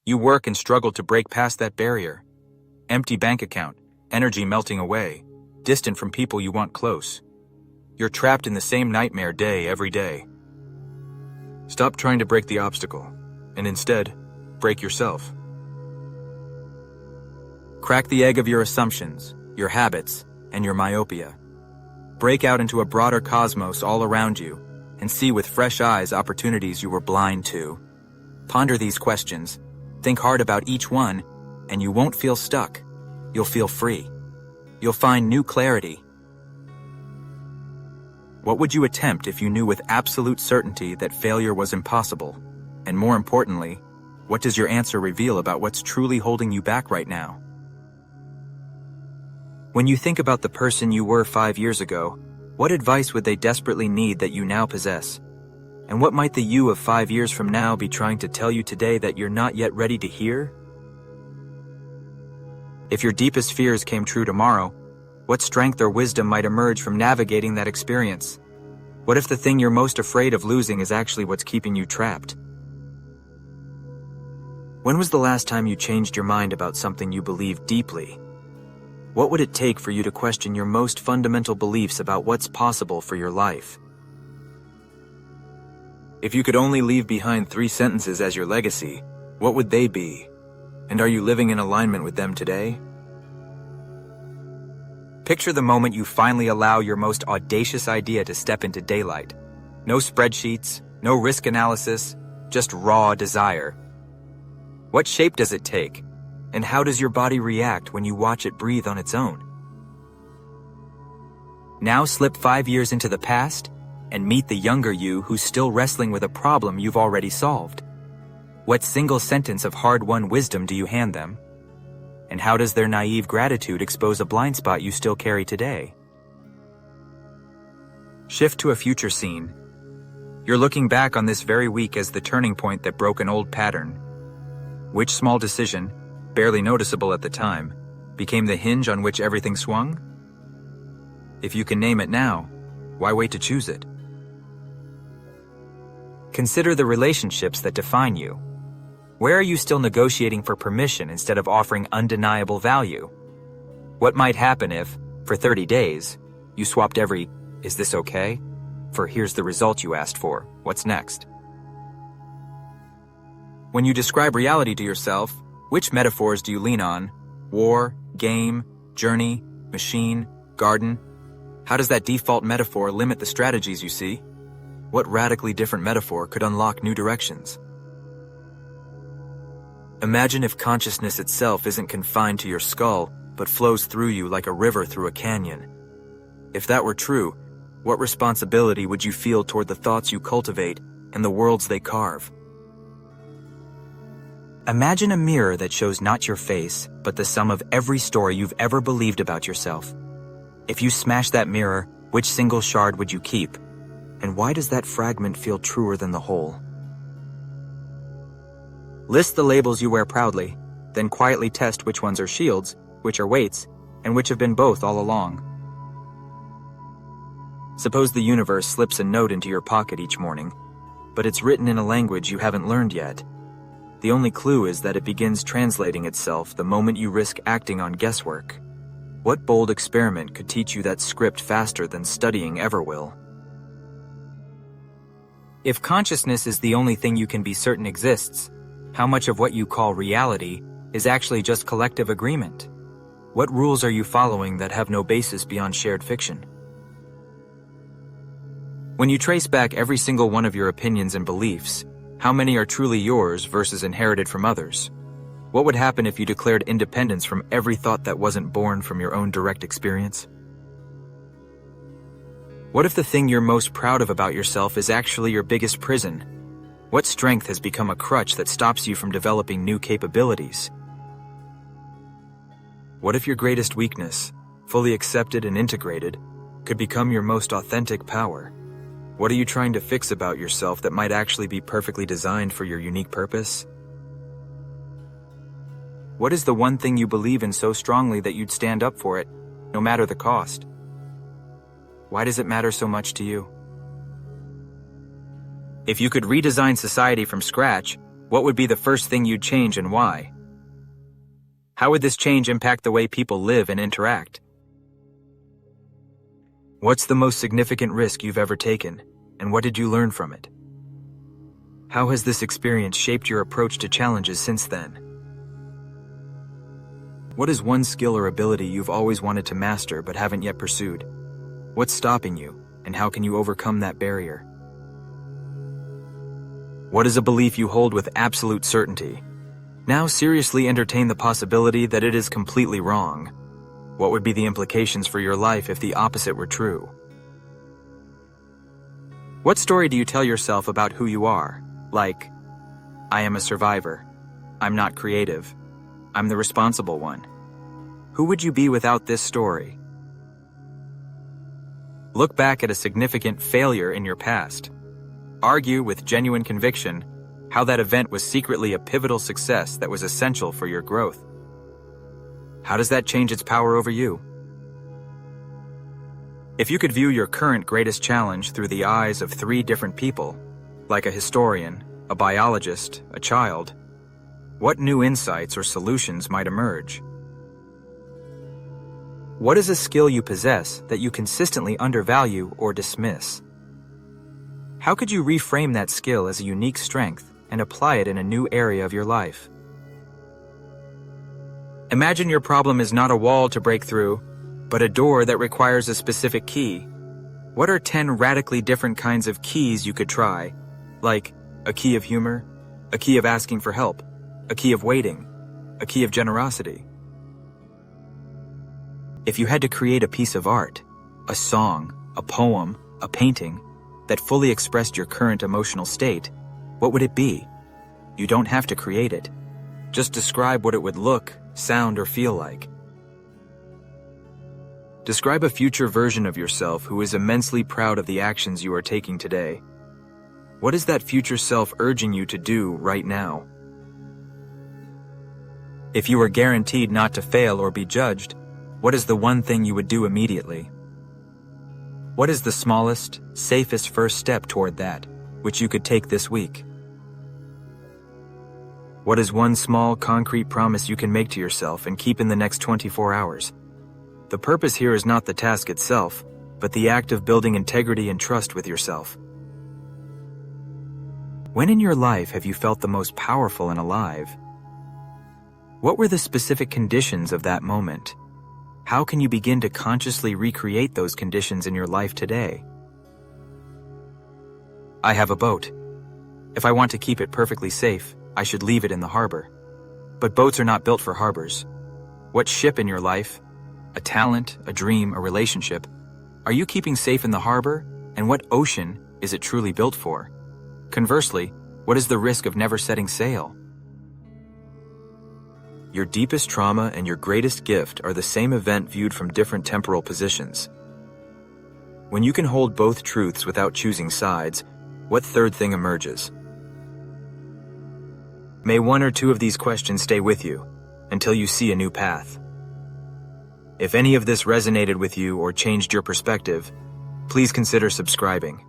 You work and struggle to break past that barrier. Empty bank account, energy melting away, distant from people you want close. You're trapped in the same nightmare day every day. Stop trying to break the obstacle, and instead, break yourself. Crack the egg of your assumptions, your habits, and your myopia. Break out into a broader cosmos all around you, and see with fresh eyes opportunities you were blind to. Ponder these questions, think hard about each one, and you won't feel stuck. You'll feel free. You'll find new clarity. What would you attempt if you knew with absolute certainty that failure was impossible? And more importantly, what does your answer reveal about what's truly holding you back right now? When you think about the person you were 5 years ago, what advice would they desperately need that you now possess? And what might the you of 5 years from now be trying to tell you today that you're not yet ready to hear? If your deepest fears came true tomorrow, what strength or wisdom might emerge from navigating that experience? What if the thing you're most afraid of losing is actually what's keeping you trapped? When was the last time you changed your mind about something you believed deeply? What would it take for you to question your most fundamental beliefs about what's possible for your life? If you could only leave behind 3 sentences as your legacy, what would they be? And are you living in alignment with them today? Picture the moment you finally allow your most audacious idea to step into daylight. No spreadsheets, no risk analysis, just raw desire. What shape does it take? And how does your body react when you watch it breathe on its own? Now slip 5 years into the past and meet the younger you who's still wrestling with a problem you've already solved. What single sentence of hard-won wisdom do you hand them? And how does their naive gratitude expose a blind spot you still carry today? Shift to a future scene. You're looking back on this very week as the turning point that broke an old pattern. Which small decision, barely noticeable at the time, became the hinge on which everything swung? If you can name it now, why wait to choose it? Consider the relationships that define you. Where are you still negotiating for permission instead of offering undeniable value? What might happen if, for 30 days, you swapped every "is this okay?" for "here's the result you asked for, what's next?" When you describe reality to yourself, which metaphors do you lean on? War, game, journey, machine, garden? How does that default metaphor limit the strategies you see? What radically different metaphor could unlock new directions? Imagine if consciousness itself isn't confined to your skull, but flows through you like a river through a canyon. If that were true, what responsibility would you feel toward the thoughts you cultivate and the worlds they carve? Imagine a mirror that shows not your face, but the sum of every story you've ever believed about yourself. If you smash that mirror, which single shard would you keep? And why does that fragment feel truer than the whole? List the labels you wear proudly, then quietly test which ones are shields, which are weights, and which have been both all along. Suppose the universe slips a note into your pocket each morning, but it's written in a language you haven't learned yet. The only clue is that it begins translating itself the moment you risk acting on guesswork. What bold experiment could teach you that script faster than studying ever will? If consciousness is the only thing you can be certain exists, how much of what you call reality is actually just collective agreement? What rules are you following that have no basis beyond shared fiction? When you trace back every single one of your opinions and beliefs, how many are truly yours versus inherited from others? What would happen if you declared independence from every thought that wasn't born from your own direct experience? What if the thing you're most proud of about yourself is actually your biggest prison? What strength has become a crutch that stops you from developing new capabilities? What if your greatest weakness, fully accepted and integrated, could become your most authentic power? What are you trying to fix about yourself that might actually be perfectly designed for your unique purpose? What is the one thing you believe in so strongly that you'd stand up for it, no matter the cost? Why does it matter so much to you? If you could redesign society from scratch, What would be the first thing you'd change and why? How would this change impact the way people live and interact? What's the most significant risk you've ever taken, and what did you learn from it? How has this experience shaped your approach to challenges since then? What is one skill or ability you've always wanted to master but haven't yet pursued? What's stopping you, and how can you overcome that barrier? What is a belief you hold with absolute certainty? Now seriously entertain the possibility that it is completely wrong. What would be the implications for your life if the opposite were true? What story do you tell yourself about who you are? Like, I am a survivor. I'm not creative. I'm the responsible one. Who would you be without this story? Look back at a significant failure in your past. Argue with genuine conviction how that event was secretly a pivotal success that was essential for your growth. How does that change its power over you? If you could view your current greatest challenge through the eyes of 3 different people, like a historian, a biologist, a child, what new insights or solutions might emerge? What is a skill you possess that you consistently undervalue or dismiss? How could you reframe that skill as a unique strength and apply it in a new area of your life? Imagine your problem is not a wall to break through, but a door that requires a specific key. What are 10 radically different kinds of keys you could try? Like a key of humor, a key of asking for help, a key of waiting, a key of generosity. If you had to create a piece of art, a song, a poem, a painting, that fully expressed your current emotional state, what would it be? You don't have to create it. Just describe what it would look, sound, or feel like. Describe a future version of yourself who is immensely proud of the actions you are taking today. What is that future self urging you to do right now? If you were guaranteed not to fail or be judged, what is the one thing you would do immediately? What is the smallest, safest first step toward that, which you could take this week? What is one small, concrete promise you can make to yourself and keep in the next 24 hours? The purpose here is not the task itself, but the act of building integrity and trust with yourself. When in your life have you felt the most powerful and alive? What were the specific conditions of that moment? How can you begin to consciously recreate those conditions in your life today? I have a boat. If I want to keep it perfectly safe, I should leave it in the harbor. But boats are not built for harbors. What ship in your life, a talent, a dream, a relationship, are you keeping safe in the harbor? And what ocean is it truly built for? Conversely, what is the risk of never setting sail? Your deepest trauma and your greatest gift are the same event viewed from different temporal positions. When you can hold both truths without choosing sides, what third thing emerges? May 1 or 2 of these questions stay with you until you see a new path. If any of this resonated with you or changed your perspective, please consider subscribing.